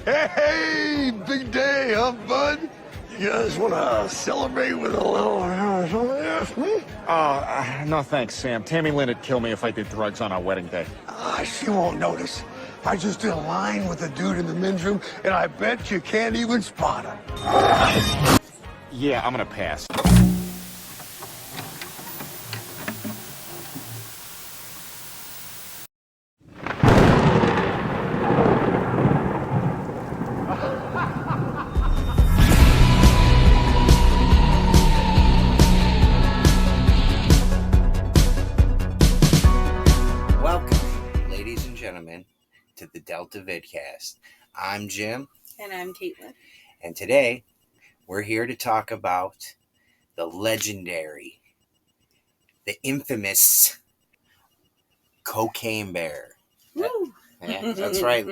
Hey, big day, huh, bud? You guys want to celebrate with a little something? No thanks, Sam. Tammy Lynn would kill me if I did drugs on our wedding day. She won't notice. I just did a line with a dude in the men's room, and I bet you can't even spot him. Yeah, I'm gonna pass. Welcome, ladies and gentlemen, to the Delta Vidcast. I'm Jim. And I'm Caitlin. And today, we're here to talk about the legendary, the infamous Cocaine Bear. Woo! Yeah, that's right,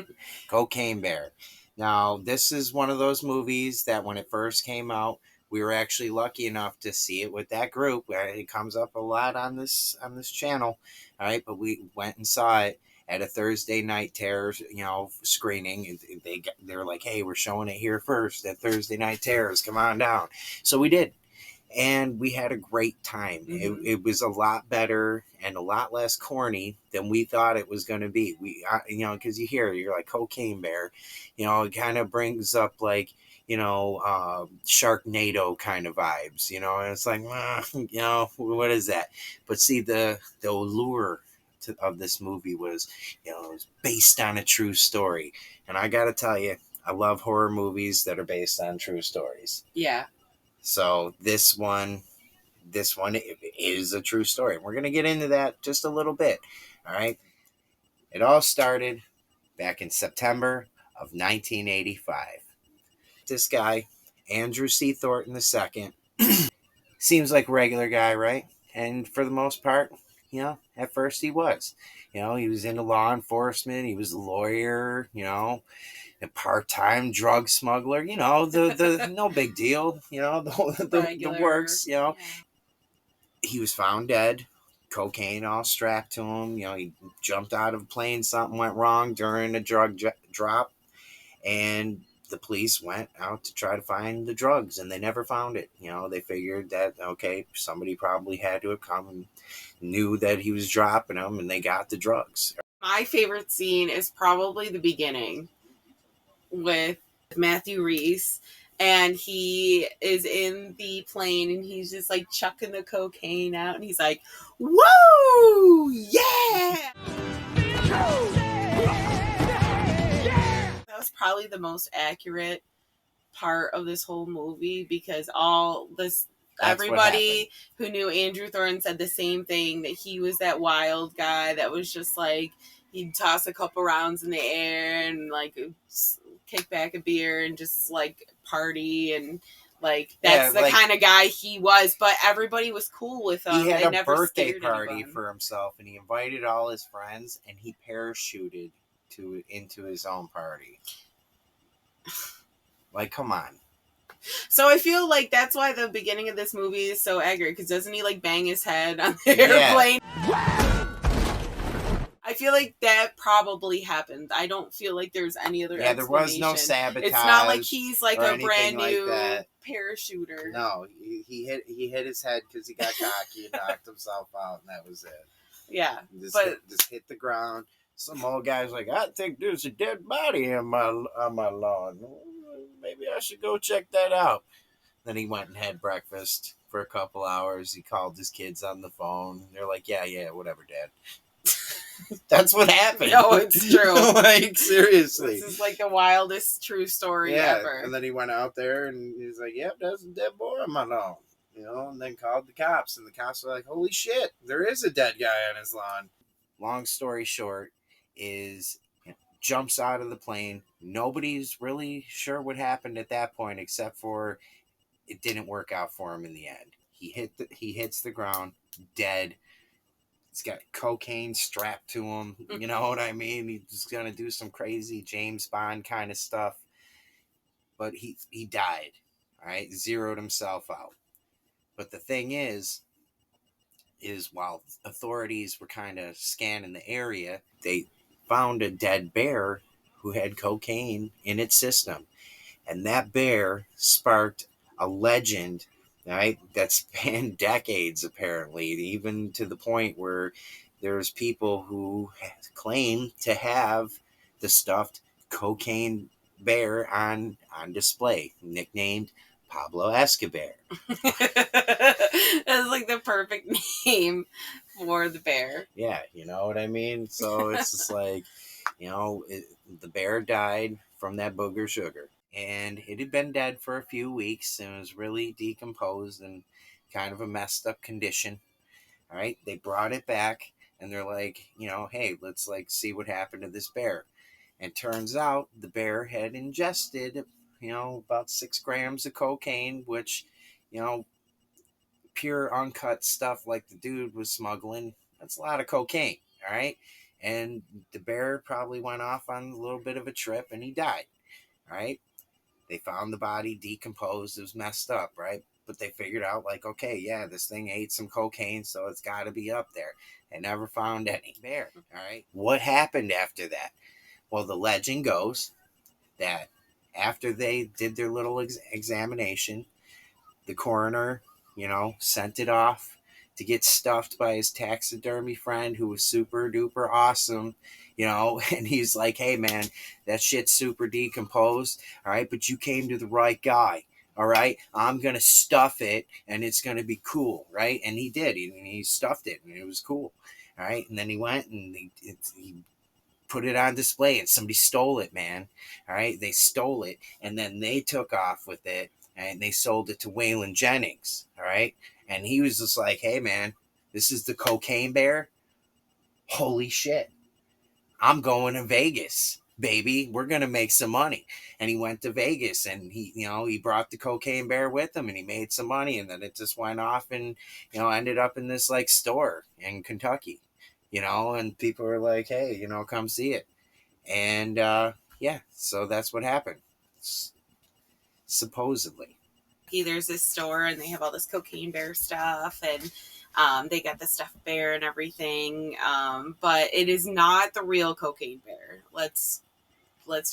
Cocaine Bear. Now, this is one of those movies that when it first came out, we were actually lucky enough to see it with that group. It comes up a lot on this channel, all right? But we went and saw it at a Thursday night terror, screening. They're like, "Hey, we're showing it here first at Thursday night terrors. Come on down." So we did. And we had a great time. Mm-hmm. It was a lot better and a lot less corny than we thought it was going to be. Because you're like Cocaine Bear, it kind of brings up like, Sharknado kind of vibes, and it's like, what is that? But see, the allure of this movie was, it was based on a true story. And I got to tell you, I love horror movies that are based on true stories. Yeah. So this one is a true story. We're going to get into that just a little bit. All right. It all started back in September of 1985. This guy, Andrew C. Thornton II, seems like a regular guy, right? And for the most part, at first he was. He was into law enforcement. He was a lawyer, a part-time drug smuggler, the no big deal, the works, Yeah. He was found dead, cocaine all strapped to him. He jumped out of a plane, something went wrong during a drug drop, and the police went out to try to find the drugs, and they never found it. They figured that, okay, somebody probably had to have come and knew that he was dropping them, and they got the drugs. My favorite scene is probably the beginning with Matthew Reese, and he is in the plane and he's just like chucking the cocaine out and he's like, "Woo! Yeah!" That was probably the most accurate part of this whole movie, because everybody who knew Andrew Thornton said the same thing, that he was that wild guy that was just like, he'd toss a couple rounds in the air and like kick back a beer and just like party, and like that's the kind of guy he was. But everybody was cool with him. He had a birthday party for himself, and he invited all his friends, and he parachuted into his own party. Like, come on. So I feel like that's why the beginning of this movie is so accurate, because doesn't he like bang his head on the airplane? I feel like that probably happened. I don't feel like there's any other explanation. There was no sabotage. It's not like he's like a brand new parachuter. No, he hit his head because he got cocky and knocked himself out, and that was it. Yeah, just hit the ground. Some old guy's like, "I think there's a dead body on my lawn. Maybe I should go check that out." Then he went and had breakfast for a couple hours. He called his kids on the phone. They're like, yeah, whatever, Dad. That's what happened. No, it's true. Like, seriously. This is like the wildest true story ever. And then he went out there and he was like, "Yep, there's a dead boy on my lawn." And then called the cops, and the cops were like, "Holy shit, there is a dead guy on his lawn." Long story short is, jumps out of the plane. Nobody's really sure what happened at that point, except for it didn't work out for him in the end. He hits the ground dead. He's got cocaine strapped to him. You know what I mean? He's gonna do some crazy James Bond kind of stuff. But he died. All right, zeroed himself out. But the thing is while authorities were kind of scanning the area, they found a dead bear who had cocaine in its system. And that bear sparked a legend, right, that spanned decades, apparently, even to the point where there's people who claim to have the stuffed cocaine bear on display, nicknamed Pablo Escobar. That's like the perfect name for the bear. Yeah, you know what I mean? So it's just like, the bear died from that booger sugar. And it had been dead for a few weeks and was really decomposed and kind of a messed up condition. All right, they brought it back and they're like, hey, let's like see what happened to this bear. And turns out the bear had ingested, about 6 grams of cocaine, which, pure uncut stuff like the dude was smuggling. That's a lot of cocaine. All right. And the bear probably went off on a little bit of a trip and he died. All right. They found the body decomposed. It was messed up, right? But they figured out, like, okay, yeah, this thing ate some cocaine, so it's got to be up there. They never found any bear, all right? What happened after that? Well, the legend goes that after they did their little examination, the coroner, sent it off to get stuffed by his taxidermy friend who was super duper awesome, and he's like, hey man, that shit's super decomposed, all right, but you came to the right guy, all right, I'm gonna stuff it and it's gonna be cool, right? And he did. He stuffed it and it was cool, all right. And then he went and he put it on display and somebody stole it, man, all right. They stole it and then they took off with it and they sold it to Waylon Jennings, all right. And he was just like, hey, man, this is the cocaine bear. Holy shit. I'm going to Vegas, baby. We're going to make some money. And he went to Vegas and he brought the cocaine bear with him and he made some money. And then it just went off and, ended up in this like store in Kentucky, and people were like, hey, come see it. And yeah, so that's what happened. Supposedly. There's this store and they have all this cocaine bear stuff and they got the stuffed bear and everything, but it is not the real cocaine bear. Let's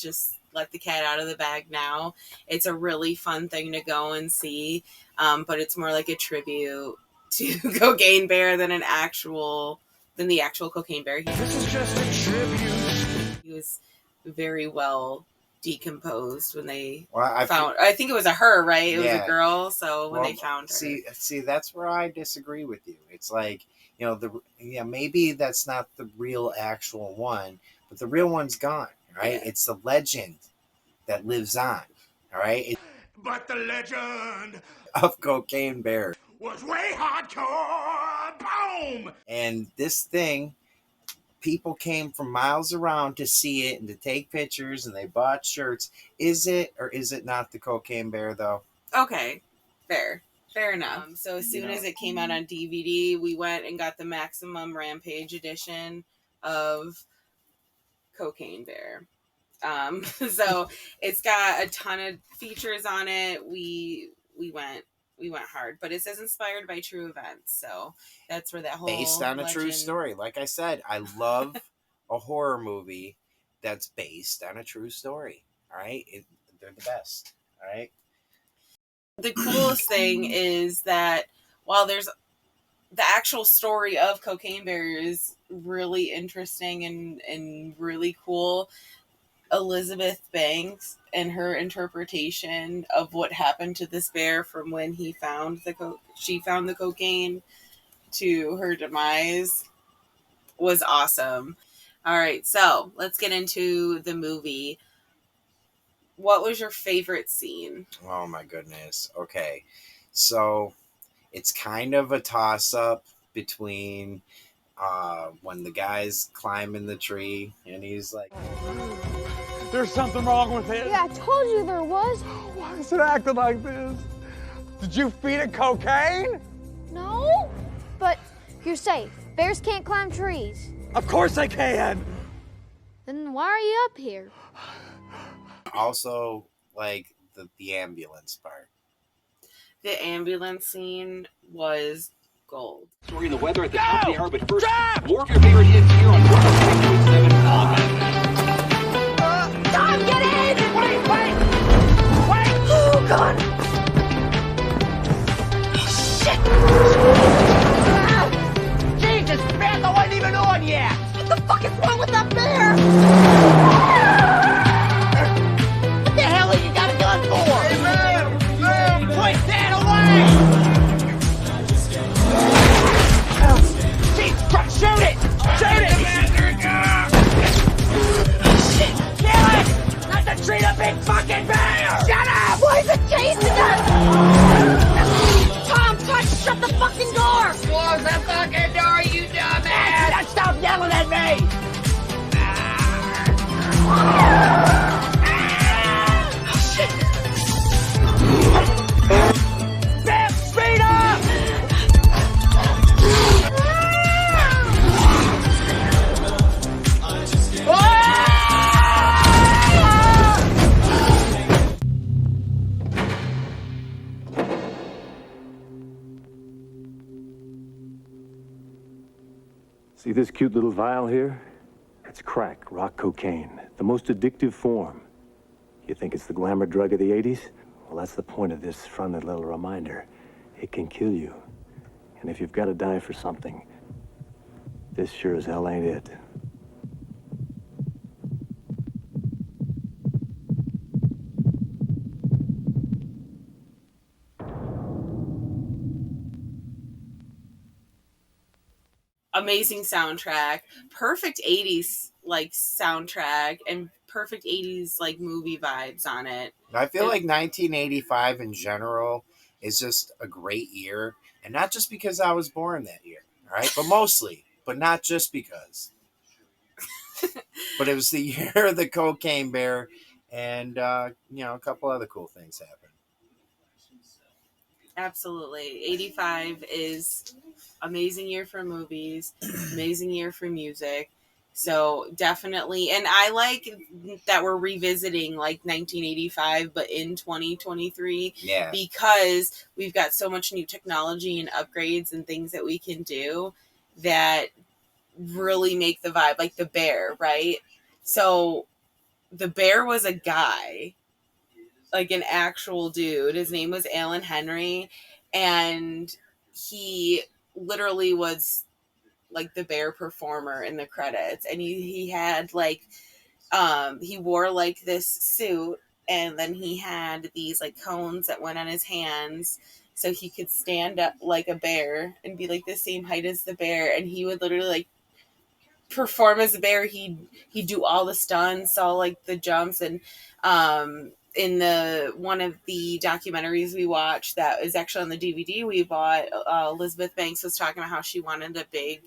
just let the cat out of the bag now. It's a really fun thing to go and see, but it's more like a tribute to Cocaine Bear than the actual cocaine bear. This is just a tribute. He was very well decomposed when they found. I think it was a her, right? It was a girl. So when they found her, see, that's where I disagree with you. It's like, maybe that's not the real actual one, but the real one's gone, right? Yeah. It's the legend that lives on, all right. But the legend of Cocaine Bear was way hardcore. Boom! And this thing, people came from miles around to see it and to take pictures and they bought shirts. Is it or is it not the Cocaine Bear though? Okay, fair enough. So as soon as it came out on DVD, we went and got the Maximum Rampage edition of Cocaine Bear. So it's got a ton of features on it. We went hard, but it says inspired by true events, so that's where that whole based on legend... a true story. Like I said, I love a horror movie that's based on a true story. All right, they're the best. All right. The coolest thing is that while there's the actual story of Cocaine Bear is really interesting and really cool, Elizabeth Banks and her interpretation of what happened to this bear from when she found the cocaine to her demise was awesome. All right, so let's get into the movie. What was your favorite scene? Oh my goodness. Okay, so it's kind of a toss-up between when the guy's climbing the tree and he's like, there's something wrong with it. Yeah, I told you there was. Why is it acting like this? Did you feed it cocaine? No, but you're safe. Bears can't climb trees. Of course they can. Then why are you up here? Also, like the ambulance part. The ambulance scene was gold. Story in the weather at the top of the hour, but first, more of your favorite hits here on 106.7 All Night. Shoot it! Shoot it! Shit! Kill it! Not to treat a big fucking bear! Shut up! Why is it chasing us? Tom, touch! Shut the fucking door! Close the fucking door, you dumbass! Stop yelling at me! Oh, shit! Bam! Speed up! See this cute little vial here? It's crack, rock cocaine, the most addictive form. You think it's the glamour drug of the 80s? Well, that's the point of this friendly little reminder. It can kill you. And if you've got to die for something, this sure as hell ain't it. Amazing soundtrack, perfect 80s like soundtrack, and perfect 80s like movie vibes on it. I feel like 1985 in general is just a great year, and not just because I was born that year, right? But mostly, but not just because. But it was the year of the Cocaine Bear, and a couple other cool things happened. Absolutely. 85 is amazing year for movies, amazing year for music. So definitely, and I like that we're revisiting like 1985, but in 2023, Yeah, because we've got so much new technology and upgrades and things that we can do that really make the vibe, like the bear, right? So the bear was a guy, like an actual dude. His name was Alan Henry, and he literally was like the bear performer in the credits. And he had like he wore like this suit, and then he had these like cones that went on his hands so he could stand up like a bear and be like the same height as the bear, and he would literally like perform as a bear. He'd do all the stunts, all like the jumps. And in the one of the documentaries we watched that is actually on the DVD we bought, Elizabeth Banks was talking about how she wanted a big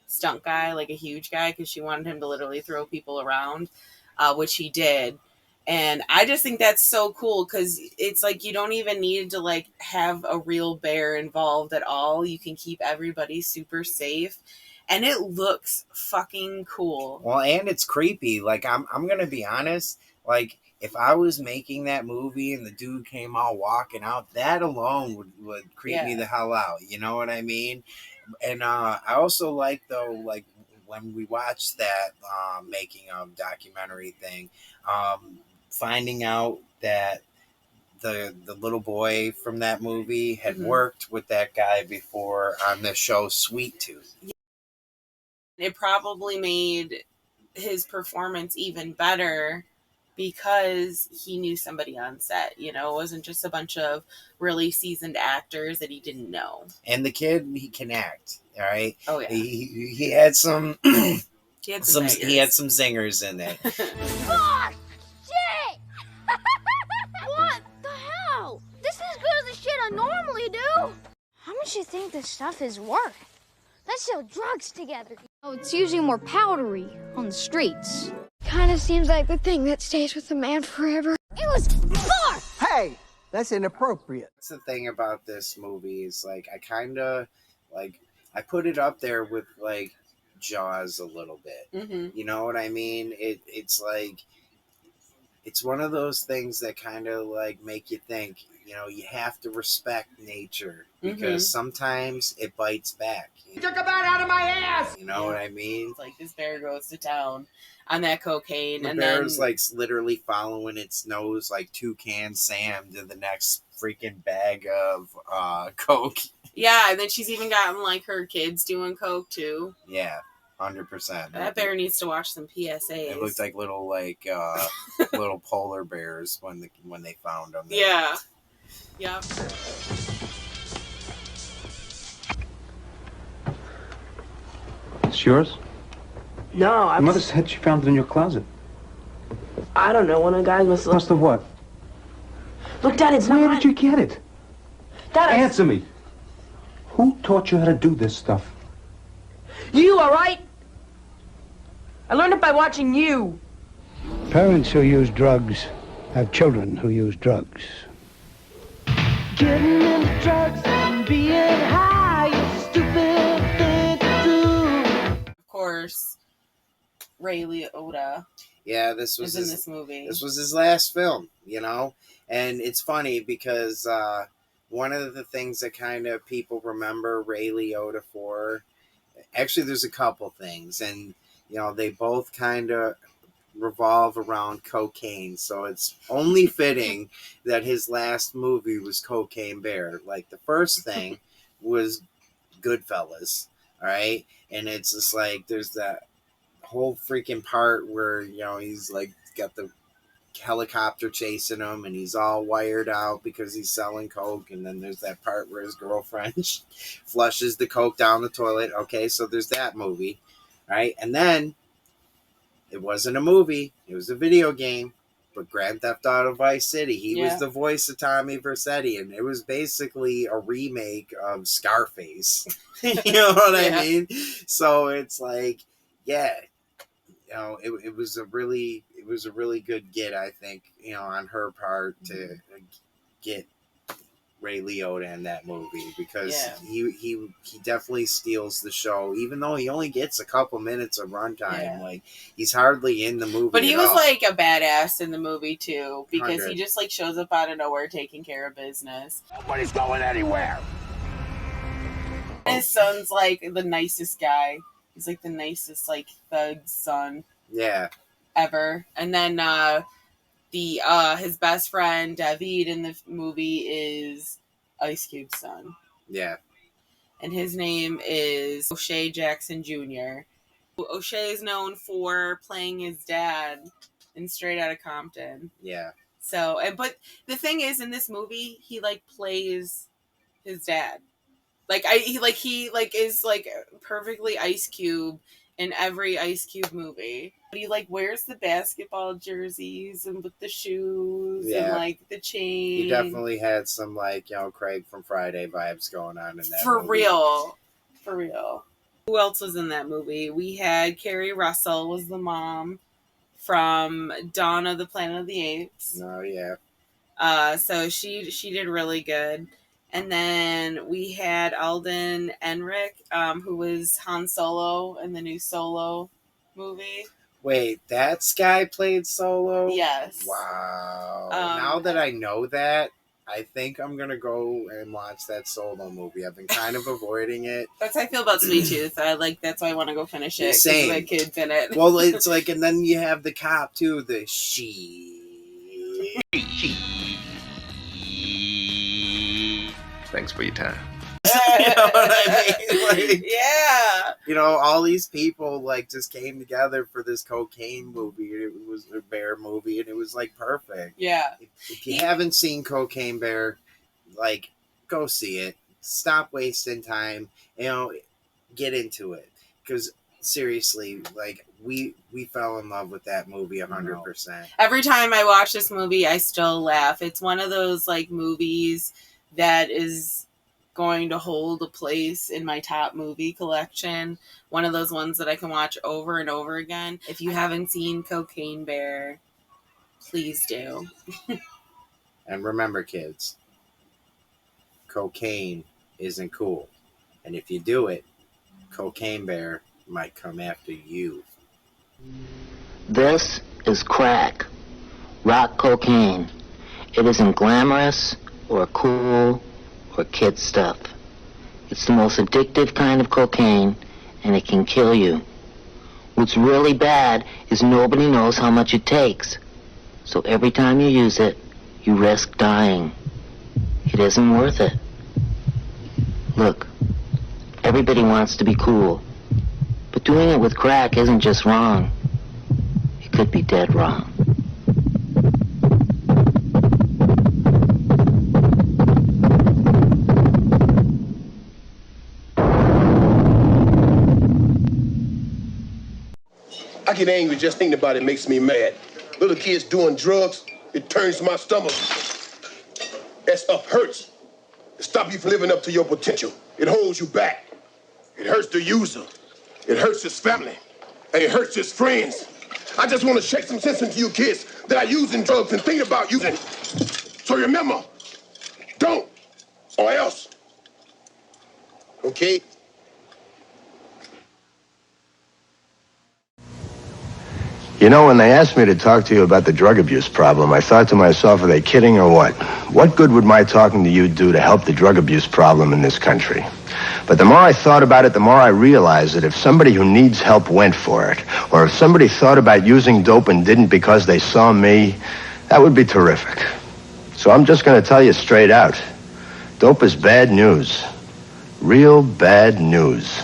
stunt guy, like a huge guy, because she wanted him to literally throw people around, which he did. And I just think that's so cool, because it's like you don't even need to like have a real bear involved at all. You can keep everybody super safe, and it looks fucking cool. well, and it's creepy. Like I'm gonna be honest. Like if I was making that movie and the dude came out walking out, that alone would creep me the hell out. You know what I mean? And I also like though, like when we watched that making of documentary thing, finding out that the little boy from that movie had worked with that guy before on the show Sweet Tooth. It probably made his performance even better because he knew somebody on set. You know, it wasn't just a bunch of really seasoned actors that he didn't know. And the kid, he can act. All right. Oh yeah. He had some. He had He had some zingers in there. Fuck! Shit! What the hell? This is as good as the shit I normally do. How much do you think this stuff is worth? Let's sell drugs together. Oh, it's usually more powdery on the streets. Kind of seems like the thing that stays with a man forever. It was far! Hey, that's inappropriate. That's the thing about this movie is like I kind of like I put it up there with like Jaws a little bit. Mm-hmm. You know what I mean? It's like it's one of those things that kind of like make you think. You know, you have to respect nature because sometimes it bites back. You took a bite out of my ass! You know what I mean? It's like this bear goes to town on that cocaine, The and bear's then like literally following its nose like Toucan Sam to the next freaking bag of coke. yeah, and then she's even gotten like her kids doing coke too. Yeah, 100%. That bear needs to watch some PSAs. It looked like little little polar bears when they found them. Yeah. Yep. It's yours? No, Your mother said she found it in your closet. I don't know. One of the guys must Must have what? Look, Dad, it's Where not did you get it? Dad, Answer me. Who taught you how to do this stuff? You, all right? I learned it by watching you. Parents who use drugs have children who use drugs. Getting into drugs and being high is a stupid thing to do. Of course, Ray Liotta Yeah, this is was in his, this movie. this was his last film, you know? And it's funny because one of the things that kind of people remember Ray Liotta for, actually there's a couple things, and you know, they both kind of revolve around cocaine, so it's only fitting that his last movie was Cocaine Bear. Like, the first thing was Goodfellas, all right? And it's just like, there's that whole freaking part where, you know, he's like got the helicopter chasing him and he's all wired out because he's selling coke, and then there's that part where his girlfriend flushes the coke down the toilet. Okay, so there's that movie, right? And then it wasn't a movie, it was a video game, but Grand Theft Auto Vice City, he was the voice of Tommy Vercetti, and it was basically a remake of Scarface. You know what I mean? So it's like, yeah, you know, it was a really good get, I think, you know, on her part to get Ray Liotta in that movie, because he definitely steals the show, even though he only gets a couple minutes of runtime. Like, he's hardly in the movie, but he was all. like a badass in the movie too, because 100. he just like shows up out of nowhere taking care of business. Nobody's going anywhere. His son's like the nicest guy. He's like the nicest like thug's son ever. And then his best friend David in the movie is Ice Cube's son. Yeah. And his name is O'Shea Jackson Jr. O'Shea is known for playing his dad in Straight Outta Compton. Yeah. So, but the thing is, in this movie, he like plays his dad. He is like perfectly Ice Cube in every Ice Cube movie. He like wears the basketball jerseys and with the shoes and like the chain. He definitely had some like, you know, Craig from Friday vibes going on in that For movie. For real. Who else was in that movie? We had Carrie Russell was the mom from Dawn of the Planet of the Apes. Oh yeah. So she did really good. And then we had Alden Ehrenreich, who was Han Solo in the new Solo movie. Wait, that guy played Solo? Yes. Wow. Now that I know that, I think I'm going to go and watch that Solo movie. I've been kind of avoiding it. That's how I feel about Sweet Tooth. That's why I want to go finish it. Same. The kid's in it. Well, it's like, and then you have the cop too, the Thanks for your time. You know what I mean? Like, yeah. You know, all these people like just came together for this cocaine movie. It was a bear movie, and it was like perfect. Yeah. If you haven't seen Cocaine Bear, like, go see it. Stop wasting time. You know, get into it, because seriously, like we fell in love with that movie 100%. Every time I watch this movie, I still laugh. It's one of those like movies that is going to hold a place in my top movie collection. One of those ones that I can watch over and over again. If you haven't seen Cocaine Bear, please do. And remember, kids, cocaine isn't cool. And if you do it, Cocaine Bear might come after you. This is crack. Rock cocaine. It isn't glamorous or cool or kid stuff. It's the most addictive kind of cocaine, and it can kill you. What's really bad is nobody knows how much it takes. So every time you use it, you risk dying. It isn't worth it. Look, everybody wants to be cool, but doing it with crack isn't just wrong. It could be dead wrong. get angry just thinking about it makes me mad. Little kids doing drugs, it turns my stomach. That stuff hurts. It stops you from living up to your potential. It holds you back. It hurts the user. It hurts his family. And it hurts his friends. I just want to shake some sense into you kids that are using drugs and thinking about using. So remember, don't, or else. Okay? You know, when they asked me to talk to you about the drug abuse problem, I thought to myself, are they kidding or what? What good would my talking to you do to help the drug abuse problem in this country? But the more I thought about it, the more I realized that if somebody who needs help went for it, or if somebody thought about using dope and didn't because they saw me, that would be terrific. So I'm just going to tell you straight out. Dope is bad news. Real bad news.